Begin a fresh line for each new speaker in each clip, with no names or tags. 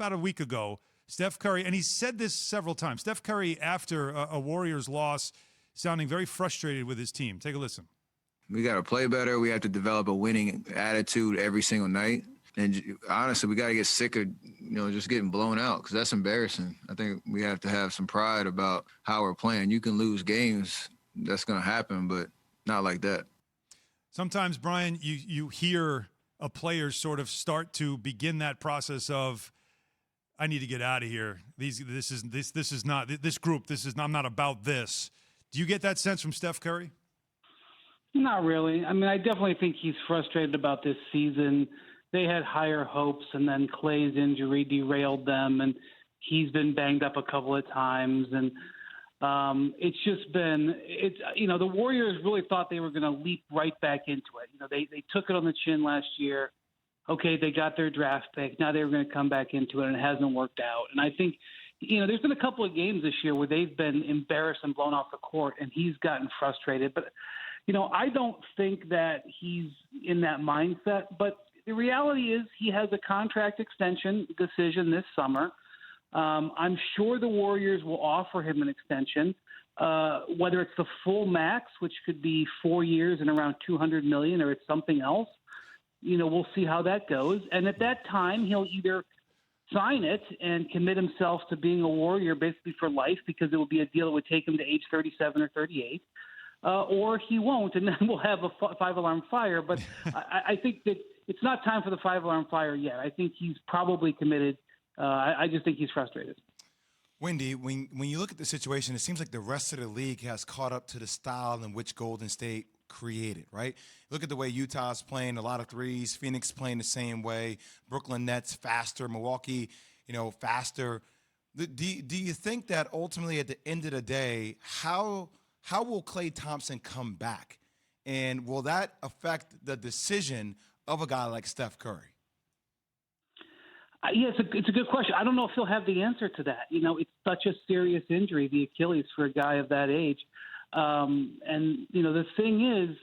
about a week ago, Steph Curry, and he said this several times, Steph Curry, after a Warriors loss, sounding very frustrated with his team. Take a listen.
We got to play better. We have to develop a winning attitude every single night. And honestly, we got to get sick of, just getting blown out, because that's embarrassing. I think we have to have some pride about how we're playing. You can lose games. That's going to happen, but not like that.
Sometimes, Brian, you hear a player sort of start to begin that process of, I need to get out of here. I'm not about this. Do you get that sense from Steph Curry?
Not really. I mean, I definitely think he's frustrated about this season. They had higher hopes, and then Klay's injury derailed them, and he's been banged up a couple of times. And it's just been the Warriors really thought they were going to leap right back into it. They took it on the chin last year. Okay, they got their draft pick. Now they were going to come back into it, and it hasn't worked out. And I think, there's been a couple of games this year where they've been embarrassed and blown off the court, and he's gotten frustrated. But, I don't think that he's in that mindset. But the reality is he has a contract extension decision this summer. I'm sure the Warriors will offer him an extension, whether it's the full max, which could be 4 years and around $200 million, or it's something else. We'll see how that goes. And at that time, he'll either sign it and commit himself to being a Warrior basically for life, because it would be a deal that would take him to age 37 or 38, or he won't, and then we'll have a five-alarm fire. But I think that it's not time for the five-alarm fire yet. I think he's probably committed. I just think he's frustrated.
Wendy, when you look at the situation, it seems like the rest of the league has caught up to the style in which Golden State created, right? Look at the way Utah's playing, a lot of threes, Phoenix playing the same way, Brooklyn Nets faster, Milwaukee, faster. Do you think that ultimately at the end of the day, how will Klay Thompson come back? And will that affect the decision of a guy like Steph Curry?
Yeah, it's a good question. I don't know if he'll have the answer to that. It's such a serious injury, the Achilles, for a guy of that age. The thing is,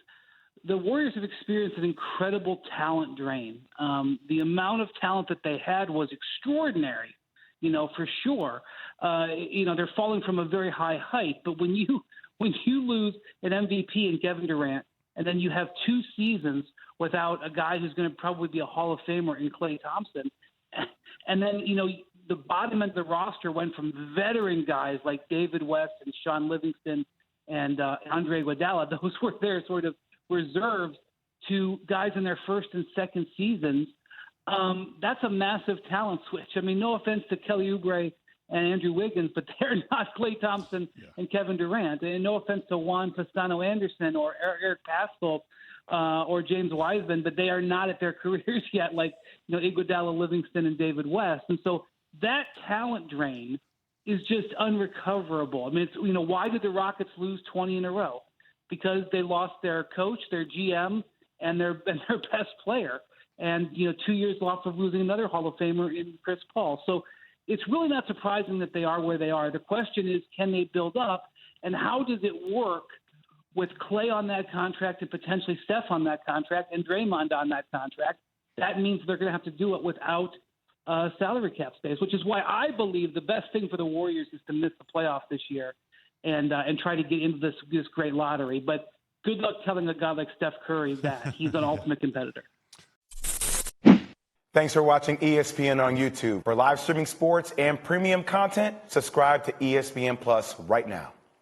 the Warriors have experienced an incredible talent drain. The amount of talent that they had was extraordinary, for sure. They're falling from a very high height. But when you lose an MVP in Kevin Durant, and then you have 2 seasons without a guy who's going to probably be a Hall of Famer in Klay Thompson, and then, the bottom end of the roster went from veteran guys like David West and Sean Livingston and Andre Iguodala. Those were their sort of reserves, to guys in their first and second seasons. That's a massive talent switch. I mean, no offense to Kelly Oubre and Andrew Wiggins, but they're not Klay Thompson and Kevin Durant. And no offense to Juan Toscano-Anderson or Eric Paschall or James Wiseman, but they are not at their careers yet, like Iguodala, Livingston, and David West. And so that talent drain is just unrecoverable. I mean, why did the Rockets lose 20 in a row? Because they lost their coach, their GM, and their best player. And, 2 years off of losing another Hall of Famer in Chris Paul. So it's really not surprising that they are where they are. The question is, can they build up? And how does it work with Klay on that contract and potentially Steph on that contract and Draymond on that contract? That means they're going to have to do it without salary cap space, which is why I believe the best thing for the Warriors is to miss the playoffs this year and try to get into this great lottery. But good luck telling a guy like Steph Curry that. He's an ultimate competitor.
Thanks for watching ESPN on YouTube. For live streaming sports and premium content, subscribe to ESPN Plus right now.